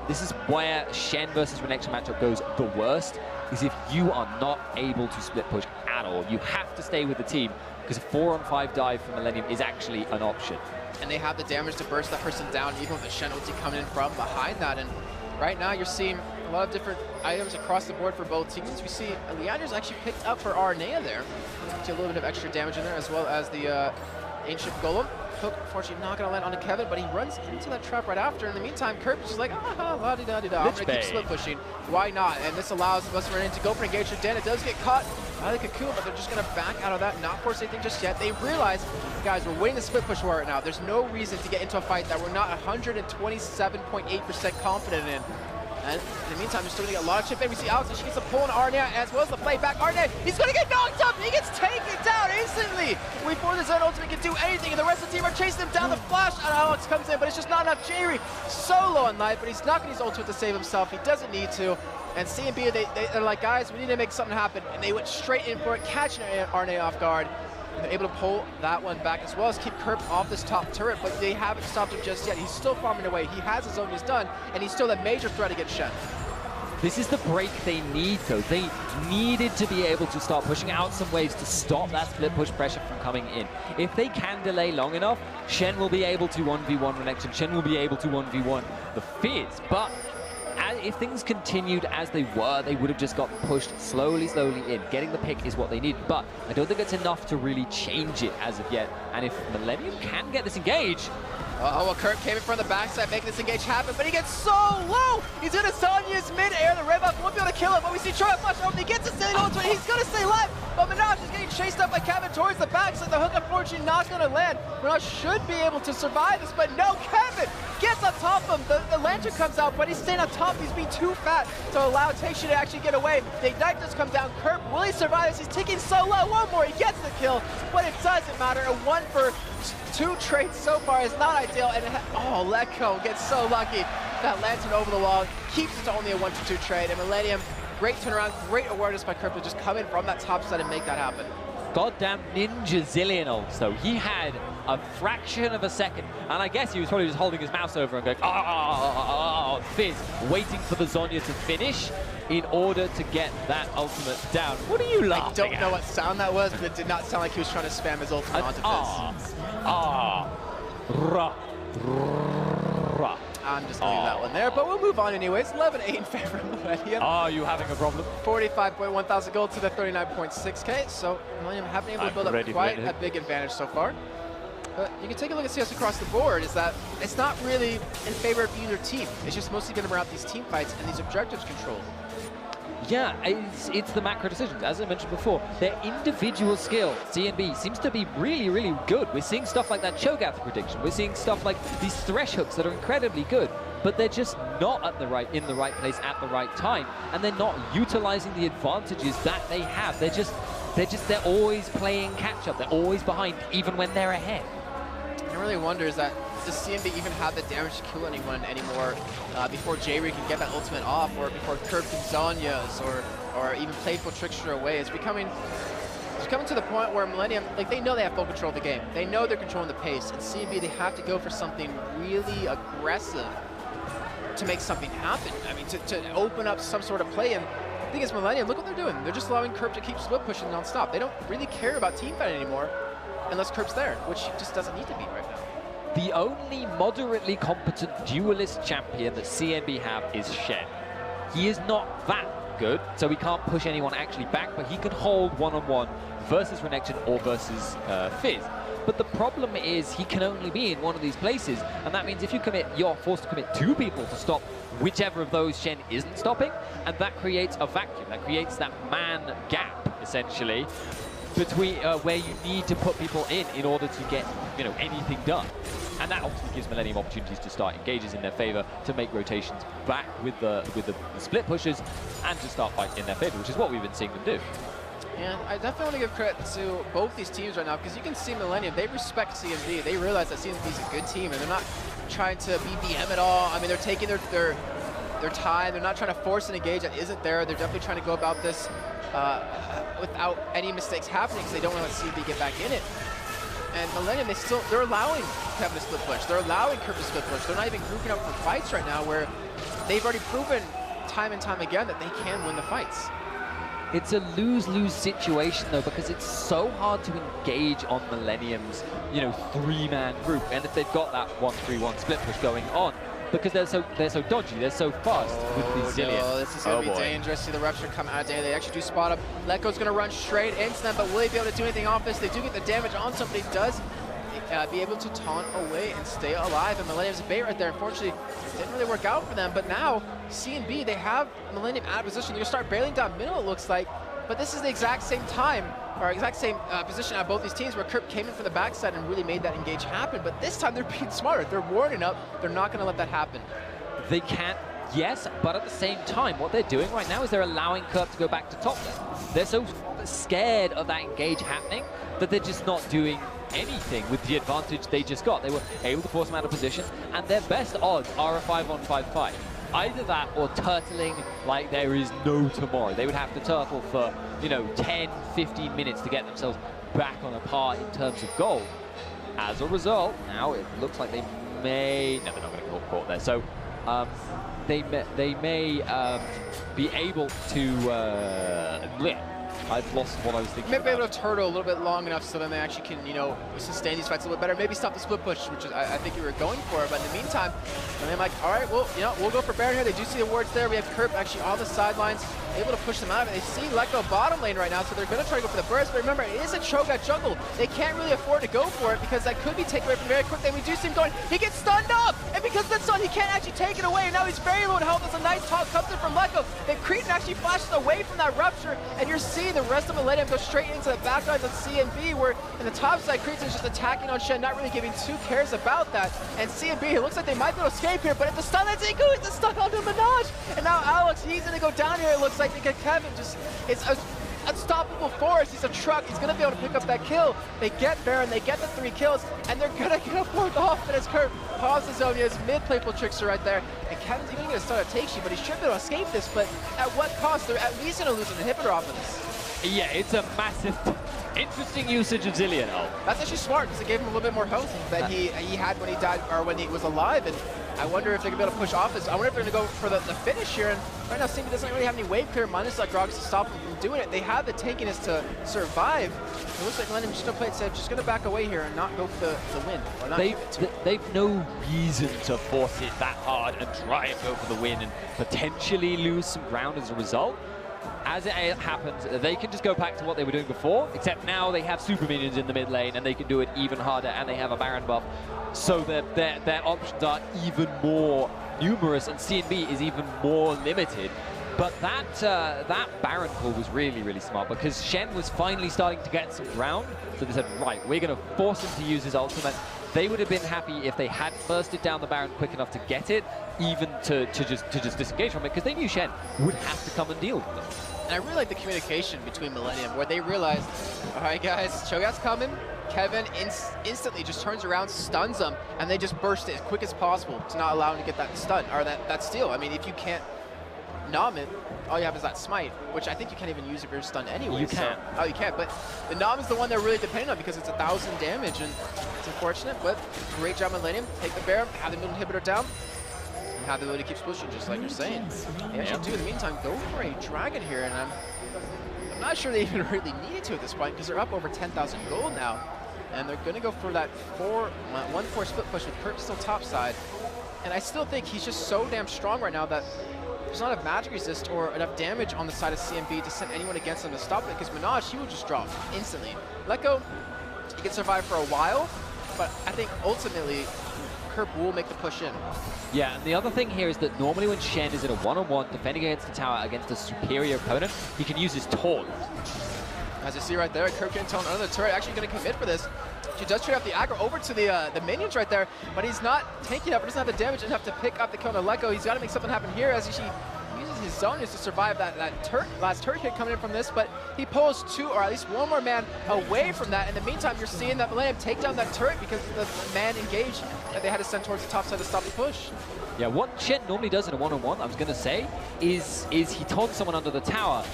A: this is where Shen versus Renekton matchup goes the worst, is if you are not able to split push at all. You have to stay with the team, because a 4-on-5 dive for Millenium is actually an option.
B: And they have the damage to burst that person down, even with the Shen ulti coming in from behind that. And right now you're seeing a lot of different items across the board for both teams. We see Leander's actually picked up for Arnea there. See a little bit of extra damage in there, as well as the Ancient Golem. Hook, unfortunately, not going to land onto Kevin, but he runs into that trap right after. In the meantime, Kirk is just like, la-di-da-di-da. I'm going to keep split pushing. Why not? And this allows West Marine to go for engagement. Dan, it does get caught by the Cocoon, but they're just going to back out of that, not force anything just yet. They realize, guys, we're winning the split push war right now. There's no reason to get into a fight that we're not 127.8% confident in. And in the meantime, they're still going to get a lot of chip in. We see Alex, she gets a pull on Arnea, as well as the play back. Arnea, he's going to get knocked up. He gets taken down instantly. Before the Zen ultimate can do anything, and the rest of the team are chasing him down. The flash out of Alex comes in, but it's just not enough. Jerry, so low on life, but he's not going to use ultimate to save himself. He doesn't need to. And CNB, they're like, guys, we need to make something happen. And they went straight in for it, catching Arnea off guard. And they're able to pull that one back, as well as keep Kerp off this top turret, but they haven't stopped him just yet. He's still farming away. He has his own he's done, and he's still a major threat against Shen.
A: This is the break they need, though. They needed to be able to start pushing out some waves to stop that split push pressure from coming in. If they can delay long enough, Shen will be able to 1v1 Renekton. Shen will be able to 1v1 the Fizz. But if things continued as they were, they would have just got pushed slowly in. Getting the pick is what they need, but I don't think it's enough to really change it as of yet. And if Millenium can get this engage,
B: well, Kirk came in from the backside, making this engage happen, but he gets so low! He's in a Sonya's mid-air, the Red Buff won't be able to kill him, but we see Troy flash over, he gets a Sailing ultimate, he's gonna stay alive, but Minaj is getting chased up by Kevin towards the backside, the hook unfortunately not gonna land. Minaj should be able to survive this, but no, Kevin gets on top of him, the lantern comes out, but he's staying on top, he's being too fat to allow Taisha to actually get away. The Ignite does come down, Kirk, will he survive this? He's ticking so low, one more, he gets the kill, but it doesn't matter, a 1 for 2 trades so far is not ideal, and Lecco gets so lucky. That lantern over the wall keeps it to only a 1 for 2 trade, and Millenium, great turnaround, great awareness by Kirk to just come in from that top side and make that happen.
A: Goddamn ninja Zillion ults, though. He had a fraction of a second, and I guess he was probably just holding his mouse over and going, Fizz, waiting for the Zhonya to finish in order to get that ultimate down. What are you laughing at?
B: I don't know what sound that was, but it did not sound like he was trying to spam his ultimate onto Fizz. I'm just going to leave that one there, but we'll move on anyways. 11-8 in favor of Millenium.
A: Are you having a problem?
B: 45.1 thousand gold to the 39.6k, so Millenium haven't been able to build up quite a big advantage so far. But you can take a look at CS across the board, is that it's not really in favor of either team. It's just mostly going to bring out these team fights and these objectives controlled.
A: Yeah, it's the macro decisions. As I mentioned before, their individual skill, CNB, seems to be really, really good. We're seeing stuff like that Cho'Gath prediction. We're seeing stuff like these thresh hooks that are incredibly good, but they're just not in the right place at the right time, and they're not utilizing the advantages that they have. They're always playing catch up. They're always behind, even when they're ahead.
B: I really wonder is that does CNB even have the damage to kill anyone anymore before J-Ree can get that ultimate off, or before Curb can Zhonya's, or even Playful Trickster away? It's coming to the point where Millenium, like, they know they have full control of the game. They know they're controlling the pace, and CNB, they have to go for something really aggressive to make something happen. I mean, to open up some sort of play. And the thing is, Millenium, look what they're doing. They're just allowing Curb to keep split pushing nonstop. They don't really care about teamfight anymore unless Curb's there, which he just doesn't need to be right now.
A: The only moderately competent duelist champion that CNB have is Shen. He is not that good, so he can't push anyone actually back, but he can hold one-on-one versus Renekton or versus Fizz. But the problem is he can only be in one of these places, and that means if you commit, you're forced to commit 2 people to stop whichever of those Shen isn't stopping, and that creates a vacuum. That creates that man gap, essentially, between where you need to put people in order to get, you know, anything done. And that obviously gives Millenium opportunities to start engages in their favor, to make rotations back with the split pushes, and to start fighting in their favor, which is what we've been seeing them do.
B: And I definitely want to give credit to both these teams right now, because you can see Millenium, they respect CNB. They realize that CNB is a good team, and they're not trying to BBM at all. I mean, they're taking their time. They're not trying to force an engage that isn't there. They're definitely trying to go about this without any mistakes happening, because they don't want to let CNB get back in it. And Millenium, they're allowing Kevin to split push. They're allowing Curb to split push. They're not even grouping up for fights right now, where they've already proven time and time again that they can win the fights.
A: It's a lose-lose situation, though, because it's so hard to engage on Millenium's, you know, 3-man group. And if they've got that 1-3-1 split push going on, because they're so dodgy, they're so fast with these Zilean.
B: No, this is going to be dangerous. See the Rupture come out of day. They actually do spot up. Letgo's going to run straight into them, but will he be able to do anything off this? They do get the damage on somebody. Does be able to taunt away and stay alive. And Millenium's bait right there. Unfortunately, didn't really work out for them. But now, CNB, they have Millenium out of position. They're going to start barreling down middle, it looks like. But this is the exact same time, or exact same position at both these teams, where Curb came in from the backside and really made that engage happen. But this time, they're being smarter. They're warning up. They're not going to let that happen.
A: They can't, yes, but at the same time, what they're doing right now is they're allowing Curb to go back to top lane. They're so scared of that engage happening that they're just not doing anything with the advantage they just got. They were able to force them out of position, and their best odds are a 5-on-5 fight. Either that or turtling like there is no tomorrow. They would have to turtle for, you know, 10, 15 minutes to get themselves back on a par in terms of gold. As a result, now it looks like they may... No, they're not going to get caught there. So they may be able to... I've lost what I was thinking.
B: Maybe be able to turtle a little bit long enough so then they actually can, you know, sustain these fights a little bit better. Maybe stop the split push, which is I think you were going for. But in the meantime, I'm like, all right, well, you know, we'll go for Baron here. They do see the wards there. We have Curb actually on the sidelines, able to push them out of it. They see Letgo bottom lane right now, so they're going to try to go for the burst. But remember, it is a Cho'Gath jungle. They can't really afford to go for it, because that could be taken away from very quick. Then we do see him going. He gets stunned up, and because that's stunned, he can't actually take it away. And now he's very low in health. That's a nice toss comes in from Letgo. Then Cretan actually flashes away from that Rupture, and you're seeing the rest of Millenium go straight into the back lines of CNB, where in the top side, Cretan's just attacking on Shen, not really giving 2 cares about that. And CNB, it looks like they might be able to escape here, but at the stun, that's Igu, he's stuck onto Minaj. And now Alex, he's going to go down here, it looks like, because Kevin just, it's a unstoppable force. He's a truck. He's going to be able to pick up that kill. They get Baron. They get the 3 kills, and they're going to get a 4th off. And as Curb pauses Zhonya's mid-playful Trickster right there, and Kevin's even going to start a take sheet, but he should be able to escape this. But at what cost? They're at least going to lose an inhibitor off of this.
A: Yeah, it's a massive, interesting usage of Zilean.
B: That's actually smart, because it gave him a little bit more health than he had when he died, or when he was alive. And I wonder if they're going to be able to push off this. I wonder if they're going to go for the finish here. And right now, CNB doesn't really have any wave clear minus like Grogs to stop him from doing it. They have the tankiness to survive. It looks like Millenium just going to play it safe, just going to back away here and not go for the win. Or not
A: they've no reason to force it that hard and try and go for the win and potentially lose some ground as a result. As it happens, they can just go back to what they were doing before, except now they have super minions in the mid lane and they can do it even harder, and they have a Baron buff. So their options are even more numerous, and CNB is even more limited But that Baron call was really, really smart because Shen was finally starting to get some ground. So they said, right, we're going to force him to use his ultimate. They would have been happy if they had bursted down the Baron quick enough to get it, even to just disengage from it, because they knew Shen would have to come and deal with them.
B: And I really like the communication between Millenium, where they realized, all right, guys, Cho'Gath's coming. Kevin instantly just turns around, stuns him, and they just burst it as quick as possible to not allow him to get that stun, or that steal. I mean, if you can't nom it, all you have is that smite, which I think you can't even use if you're stunned anyway.
A: You can't.
B: Oh, you can't, but the nom is the one they're really depending on because it's 1,000 damage, and it's unfortunate, but great job Millenium. Take the Baron, have the middle inhibitor down, and have the ability to keep pushing, just like you're saying. They actually do, in the meantime, go for a dragon here, and I'm not sure they even really needed to at this point because they're up over 10,000 gold now. And they're going to go for that 1-4 split push with Kurt still topside. And I still think he's just so damn strong right now that there's not enough magic resist or enough damage on the side of CNB to send anyone against him to stop it, because Minaj, he will just drop instantly. Let go, he can survive for a while, but I think ultimately Kerp will make the push in.
A: Yeah, and the other thing here is that normally when Shen is in a one-on-one defending against the tower against a superior opponent, he can use his taunt.
B: As you see right there, Kerp getting taunt under the turret, actually going to commit for this. She does trade up the aggro over to the minions right there, but he's not tanky enough, doesn't have the damage enough to pick up the kill on the Leko. He's got to make something happen here as he uses his zonias to survive that last turret hit coming in from this, but he pulls two, or at least one more man away from that. In the meantime, you're seeing that Millenium take down that turret because of the man engaged that they had to send towards the top side to stop the push.
A: Yeah, what Shen normally does in a one-on-one, I was going to say, is he taunts someone under the tower.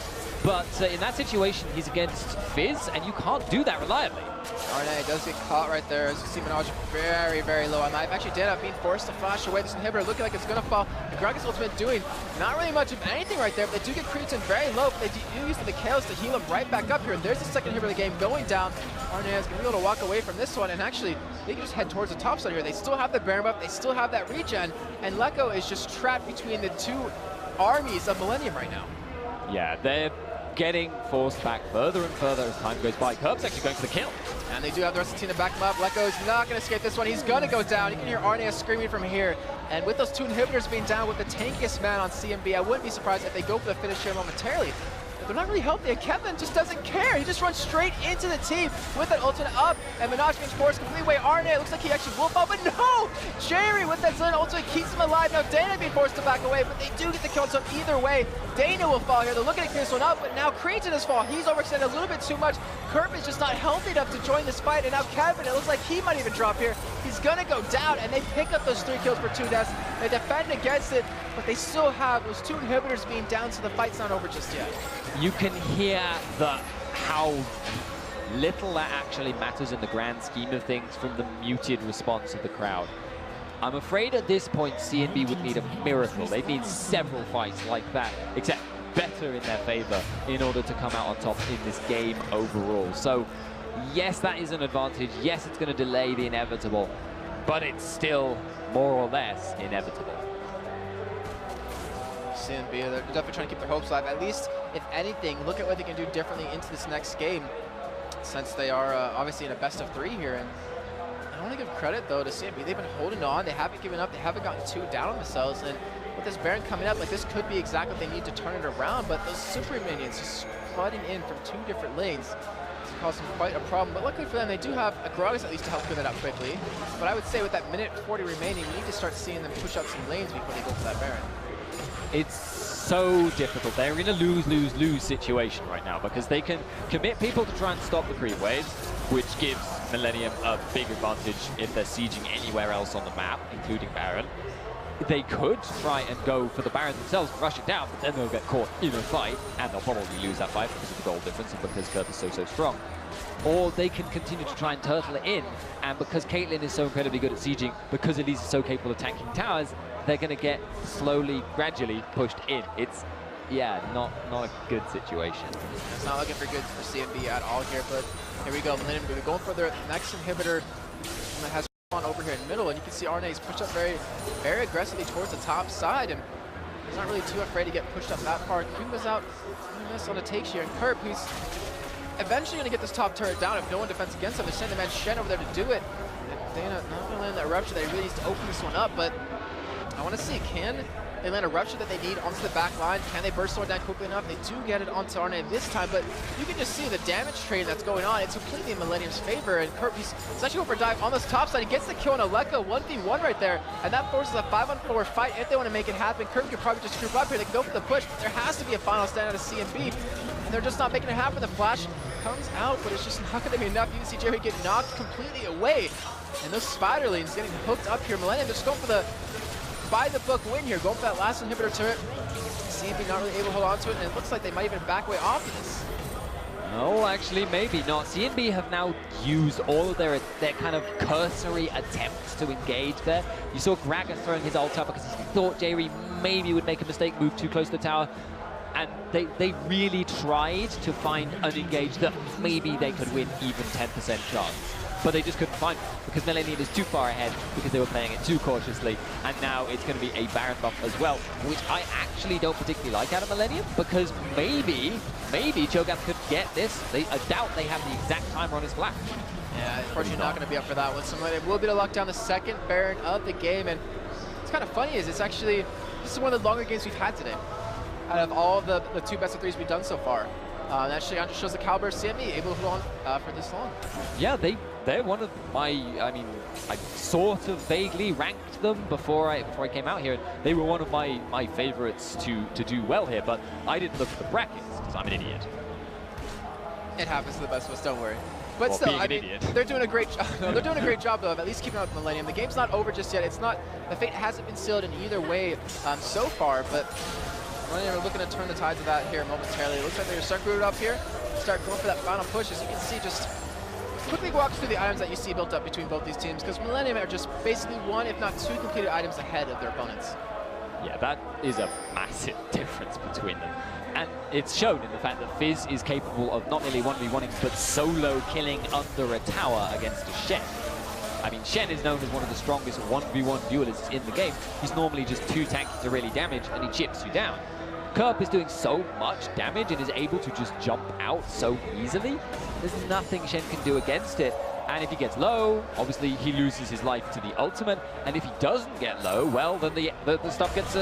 A: But in that situation, he's against Fizz, and you can't do that reliably.
B: Arne does get caught right there. As you see, Minaj very, very low on life. Actually did up being forced to flash away this inhibitor, looking like it's going to fall. The Gragas ultimate doing not really much of anything right there, but they do get creeps in very low, but they do use the Mikhails to heal him right back up here. And there's the second inhibitor of the game going down. Arne is going to be able to walk away from this one, and actually, they can just head towards the top side here. They still have the Baron buff, they still have that regen, and Leko is just trapped between the two armies of Millenium right now.
A: Yeah, they're getting forced back further and further as time goes by. Kerp's actually going for the kill.
B: And they do have the rest of the team to back him up. Leko's not going to escape this one. He's going to go down. You can hear Arne screaming from here. And with those two inhibitors being down with the tankiest man on CNB, I wouldn't be surprised if they go for the finish here momentarily. But they're not really healthy, and Kevin just doesn't care. He just runs straight into the team with that ultimate up, and Minaj gets forced completely away. Arne, it looks like he actually will fall, but no! Jerry with that Zillion ultimate keeps him alive. Now Dana being forced to back away, but they do get the kill, so either way, Dana will fall here. They're looking to clear this one up, but now Creighton has fallen. He's overextended a little bit too much. Kerp is just not healthy enough to join this fight, and now Kevin, it looks like he might even drop here. He's gonna go down, and they pick up those 3 kills for 2 deaths. They defend against it, but they still have those 2 inhibitors being down, so the fight's not over just yet.
A: You can hear how little that actually matters in the grand scheme of things from the muted response of the crowd. I'm afraid at this point CNB would need a miracle. They'd need several fights like that, except better in their favor, in order to come out on top in this game overall. So yes, that is an advantage. Yes, it's going to delay the inevitable, but it's still more or less inevitable.
B: CNB, they're definitely trying to keep their hopes alive. At least, if anything, look at what they can do differently into this next game, since they are obviously in a best of 3 here. And I want to give credit, though, to CNB. They've been holding on. They haven't given up. They haven't gotten too down on themselves. And with this Baron coming up, like, this could be exactly what they need to turn it around. But those super minions just flooding in from 2 different lanes. It's causing quite a problem. But luckily for them, they do have a Gragas at least to help clear that up quickly. But I would say with that minute 40 remaining, we need to start seeing them push out some lanes before they go for that Baron.
A: It's so difficult. They're in a lose-lose-lose situation right now because they can commit people to try and stop the creep waves, which gives Millenium a big advantage if they're sieging anywhere else on the map, including Baron. They could try and go for the Baron themselves and rush it down, but then they'll get caught in a fight, and they'll probably lose that fight because of the gold difference and because Kerp is so strong. Or they can continue to try and turtle it in, and because Caitlyn is so incredibly good at sieging, because Elise is so capable of tanking towers, they're going to get slowly, gradually pushed in. It's, yeah, not a good situation.
B: It's not looking for good for CNB at all here, but here we go. Millenium going to go for their next inhibitor that has on over here in the middle, and you can see Arne's pushed up very aggressively towards the top side, and he's not really too afraid to get pushed up that far. Kuma's out on the takes here, and Kerp, he's eventually going to get this top turret down if no one defends against him. They're sending the man Shen over there to do it. And Dana not going to land that rupture. They really needs to open this one up, but I want to see, can They land a rupture that they need onto the back line. Can they burst someone down quickly enough? They do get it onto Arne this time, but you can just see the damage trade that's going on. It's completely in Millenium's favor, and Kurt, he's actually going for a dive on this top side. He gets the kill on Aleka, 1v1 right there, and that forces a 5-on-4 fight if they want to make it happen. Kurt could probably just group up here. They can go for the push, but there has to be a final stand out of CNB, and they're just not making it happen. The flash comes out, but it's just not going to be enough. You can see Jerry get knocked completely away, and those Spiderlings getting hooked up here. Millenium just going for the by-the-book win here, going for that last inhibitor turret. CNB not really able to hold on to it, and it looks like they might even back away off of this.
A: No, actually, maybe not. CNB have now used all of their kind of cursory attempts to engage there. You saw Gragas throwing his ult up because he thought Jerry maybe would make a mistake, move too close to the tower. And they really tried to find an engage that maybe they could win even 10% chance. But they just couldn't find it because Millenium is too far ahead because they were playing it too cautiously. And now it's going to be a Baron buff as well, which I actually don't particularly like out of Millenium because maybe Cho'Gath could get this. I doubt they have the exact timer on his flash.
B: Yeah, unfortunately not going to be up for that one. So Millenium will be to lock down the second Baron of the game. And what's kind of funny is this is one of the longer games we've had today. Out of all of the two best of threes we've done so far. Actually, just shows the caliber of CNB able to hold on for this long.
A: Yeah, they're one of my, I sort of vaguely ranked them before I came out here. They were one of my favorites to do well here, but I didn't look at the brackets because I'm an idiot.
B: It happens to the best of us, don't worry. But
A: well,
B: still, I mean,
A: idiot.
B: they're doing a great job. They're doing a great job though of at least keeping up with Millenium. The game's not over just yet. It's not, the fate hasn't been sealed in either way so far, but Millenium are looking to turn the tides of that here momentarily. It looks like they're going to start rooted up here, start going for that final push. As you can see, just quickly walks through the items that you see built up between both these teams, because Millenium are just basically one, if not two, completed items ahead of their opponents.
A: Yeah, that is a massive difference between them. And it's shown in the fact that Fizz is capable of not merely 1v1ing, but solo killing under a tower against a Shen. I mean, Shen is known as one of the strongest 1v1 duelists in the game. He's normally just too tanky to really damage, and he chips you down. Kerp is doing so much damage and is able to just jump out so easily. There's nothing Shen can do against it. And if he gets low, obviously he loses his life to the ultimate. And if he doesn't get low, well, then the stuff gets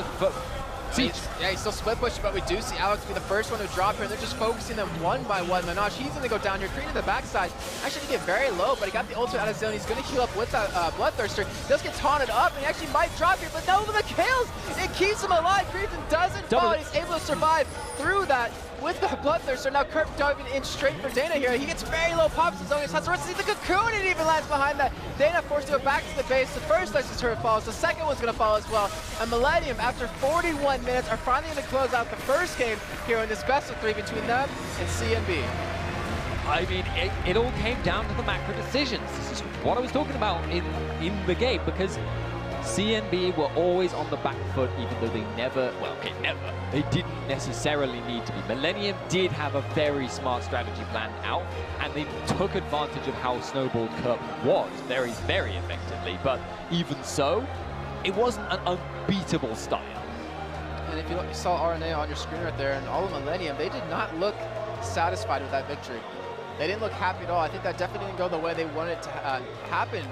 A: siege.
B: Yeah, he's still split pushing, but we do see Alex be the first one to drop here. They're just focusing them one by one. Minaj, he's going to go down here, creating the backside. Actually, he get very low, but he got the ultimate out of zone. He's going to heal up with that Bloodthirster. He does get taunted up, and he actually might drop here, but no, the kills! It keeps him alive. Creepton doesn't fall. He's able to survive through that with the Bloodthirster. Now Kurt diving in straight for Dana here. He gets very low, pops his own. He has to see the cocoon, and even lands behind that. Dana forced to go back to the base. The first Lexus turret falls. The second one's going to fall as well. And Millenium, after 41 minutes, are finally going to close out the first game here in this best of three between them and CNB.
A: I mean, it all came down to the macro decisions. This is what I was talking about in the game, because CNB were always on the back foot, even though they never, they didn't necessarily need to be. Millenium did have a very smart strategy planned out, and they took advantage of how snowballed Kerp was very, very effectively. But even so, it wasn't an unbeatable style.
B: And if you saw RNA on your screen right there, and all of Millenium, they did not look satisfied with that victory. They didn't look happy at all. I think that definitely didn't go the way they wanted it to happen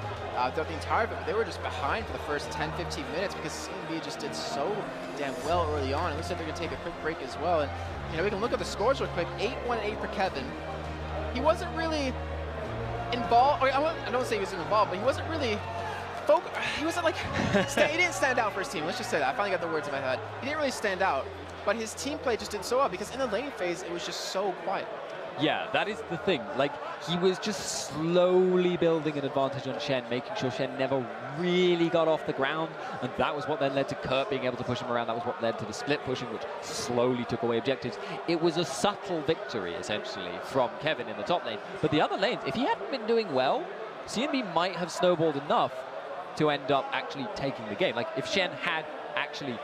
B: throughout the entire bit. They were just behind for the first 10-15 minutes because CNB just did so damn well early on. It looks like they're going to take a quick break as well. And we can look at the scores real quick. 8-1-8 for Kevin. He wasn't really involved. I don't want to say he wasn't involved, but he wasn't really he wasn't like, he didn't stand out for his team. Let's just say that. I finally got the words in my head. He didn't really stand out, but his team play just did so well because in the laning phase, it was just so quiet.
A: Yeah, that is the thing. Like, he was just slowly building an advantage on Shen, making sure Shen never really got off the ground, and that was what then led to Kurt being able to push him around. That was what led to the split pushing, which slowly took away objectives. It was a subtle victory, essentially, from Kevin in the top lane. But the other lanes, if he hadn't been doing well, CNB might have snowballed enough to end up actually taking the game. Like, if Shen had actually,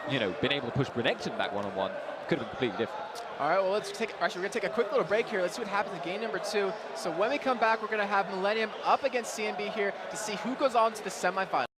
A: been able to push Renekton back one-on-one, could have been completely different.
B: All right, well, we're going to take a quick little break here. Let's see what happens in game number 2. So when we come back, we're going to have Millenium up against CNB here to see who goes on to the semifinals.